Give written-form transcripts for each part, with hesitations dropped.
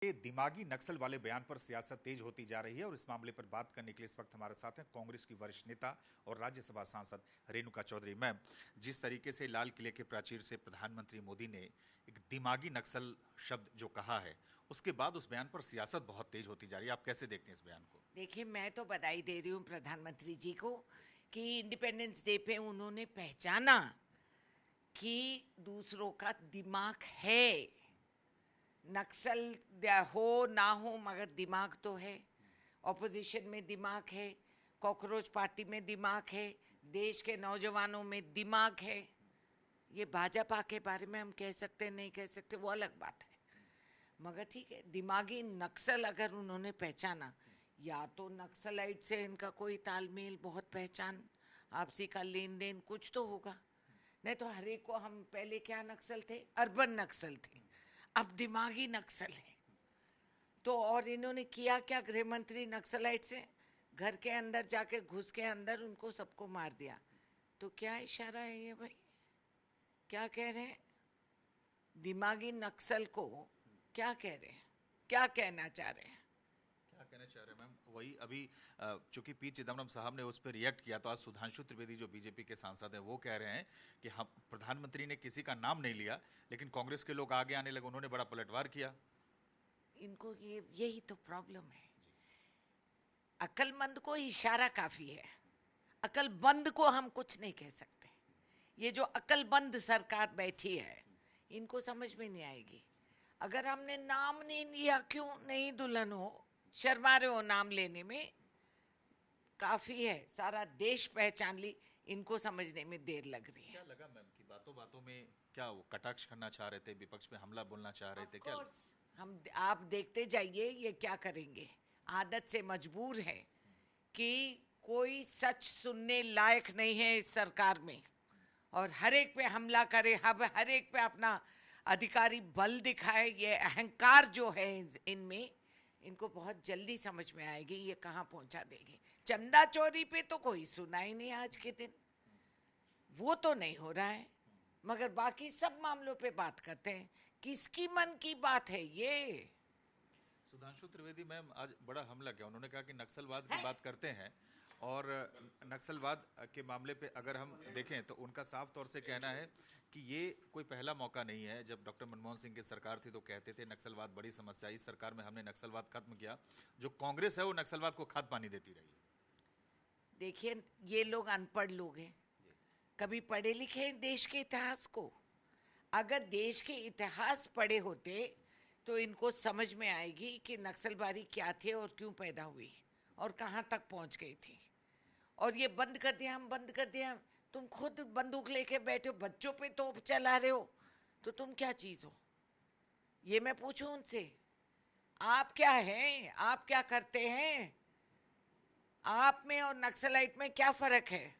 ये दिमागी नक्सल वाले बयान पर सियासत तेज होती जा रही है और इस मामले पर बात करने के लिए इस वक्त हमारे साथ हैं कांग्रेस की वरिष्ठ नेता और राज्यसभा सांसद रेणुका चौधरी। मैम, जिस तरीके से लाल किले के प्राचीर से प्रधानमंत्री मोदी ने एक दिमागी नक्सल शब्द जो कहा है, उसके बाद उस बयान पर सियासत बहुत तेज होती जा रही है। आप कैसे देखते हैं इस बयान को? देखिए, मैं तो बधाई दे रही हूँ प्रधानमंत्री जी को कि इंडिपेंडेंस डे पे उन्होंने पहचाना कि दूसरों का दिमाग है। नक्सल हो ना हो मगर दिमाग तो है। ऑपोजिशन में दिमाग है, कॉकरोच पार्टी में दिमाग है, देश के नौजवानों में दिमाग है। ये भाजपा के बारे में हम कह सकते नहीं कह सकते वो अलग बात है, मगर ठीक है, दिमागी नक्सल अगर उन्होंने पहचाना, या तो नक्सलाइट से इनका कोई तालमेल, बहुत पहचान, आपसी का लेन देन कुछ तो होगा। नहीं तो हर एक को हम पहले क्या नक्सल थे, अर्बन नक्सल थे, अब दिमागी नक्सल है। तो और इन्होंने किया क्या, गृह मंत्री नक्सलाइट से घर के अंदर जाके घुस के अंदर उनको सबको मार दिया। तो क्या इशारा है ये भाई, क्या कह रहे हैं? दिमागी नक्सल को क्या कह रहे हैं, क्या कहना चाह रहे हैं? क्या कहना चाह रहे हैं मैम? वही अभी चूंकि पी चिदम्बरम साहब ने उस पर रिएक्ट किया, तो आज सुधांशु त्रिवेदी जो बीजेपी के सांसद हैं वो कह रहे हैं कि हम, प्रधानमंत्री ने किसी का नाम नहीं लिया लेकिन कांग्रेस के लोग आगे आने लगे, उन्होंने बड़ा पलटवार किया। इनको यही तो प्रॉब्लम है। अक्लमंद को इशारा काफी है, अक्लबंद को हम कुछ नहीं कह सकते। ये जो अक्लबंद सरकार बैठी है इनको समझ में नहीं आएगी। अगर हमने नाम नहीं लिया, क्यों नहीं दुल्हन हो, शर्मा रहे हो नाम लेने में, काफी है, सारा देश पहचान ली, इनको समझने में देर लग रही है। क्या लगा मैम कि बातों बातों में क्या वो कटाक्ष करना चाह रहे थे, विपक्ष पे हमला बोलना चाह रहे थे? क्या आप देखते जाइए ये क्या करेंगे। आदत से मजबूर है कि कोई सच सुनने लायक नहीं है इस सरकार में, और हर एक पे हमला करे, हर एक पे अपना अधिकारी बल दिखाए। ये अहंकार जो है इनमें, इनको बहुत जल्दी समझ में आएगी ये कहाँ पहुंचा देगी। चंदा चोरी पे तो कोई सुना ही नहीं आज के दिन, वो तो नहीं हो रहा है, मगर बाकी सब मामलों पे बात करते हैं। किसकी मन की बात है ये? सुधांशु त्रिवेदी मैम आज बड़ा हमला किया, उन्होंने कहा कि नक्सलवाद की बात करते हैं, और नक्सलवाद के मामले पे अगर हम देखें तो उनका साफ तौर से कहना है कि ये कोई पहला मौका नहीं है। जब डॉक्टर मनमोहन सिंह की सरकार थी तो कहते थे नक्सलवाद बड़ी समस्या, इस सरकार में हमने नक्सलवाद खत्म किया। जो कांग्रेस है वो नक्सलवाद को खाद पानी देती रही है। देखिए, ये लोग अनपढ़ लोग हैं, कभी पढ़े लिखे हैं देश के इतिहास को? अगर देश के इतिहास पढ़े होते तो इनको समझ में आएगी कि नक्सलबारी क्या थे और क्यों पैदा हुई और कहाँ तक पहुँच गई थी। और ये बंद कर दिया, हम बंद कर दिया। तुम खुद बंदूक लेके बैठे हो, बच्चों पे तोप चला रहे हो, तो तुम क्या चीज हो? ये मैं पूछूं उनसे, आप क्या हैं, आप क्या करते हैं? आप में और नक्सलाइट में क्या फर्क है?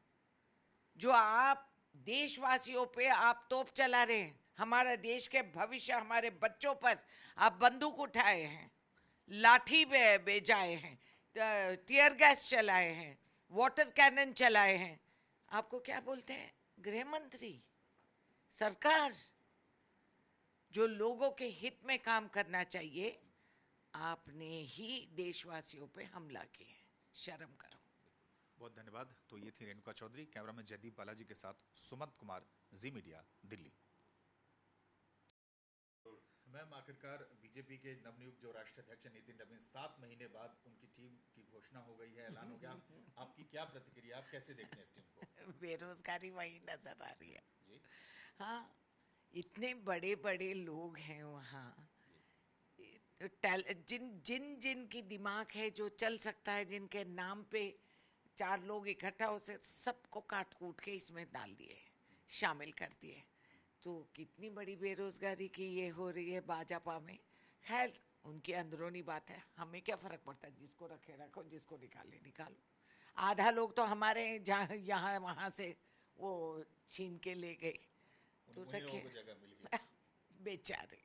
जो आप देशवासियों पे आप तोप चला रहे हैं, हमारा देश के भविष्य, हमारे बच्चों पर आप बंदूक उठाए हैं, लाठी बेजाए हैं, टीयर गैस चलाए हैं, वाटर कैनन चलाए हैं। आपको क्या बोलते हैं? गृह मंत्री। सरकार जो लोगों के हित में काम करना चाहिए, आपने ही देशवासियों पे हमला किया है, शर्म करो। बहुत धन्यवाद। तो ये थी रेणुका चौधरी, कैमरा में जयदीप बालाजी के साथ सुमंत कुमार, जी मीडिया, दिल्ली। मैम, आखिरकार बीजेपी के नवनियुक्त जो राष्ट्राध्यक्ष नितिन नवीन, 7 महीने बाद उनकी टीम की घोषणा हो गई है, ऐलान हो गया। आपकी क्या प्रतिक्रिया, आप कैसे देखते हैं इस टीम को? बेरोजगारी वही नजर आ रही है जी। हाँ, इतने बड़े बड़े लोग हैं वहाँ, जिन की दिमाग है, जो चल सकता है, जिनके नाम पे 4 लोग इकट्ठा हो सकते, सबको काट कूट के इसमें डाल दिए, शामिल कर दिए। तो कितनी बड़ी बेरोजगारी की ये हो रही है भाजपा में। खैर, उनकी अंदरूनी बात है, हमें क्या फर्क पड़ता है, जिसको रखे रखो, जिसको निकाले निकालो। आधा लोग तो हमारे जहाँ यहाँ वहाँ से वो छीन के ले गए, तो रखे बेचारे।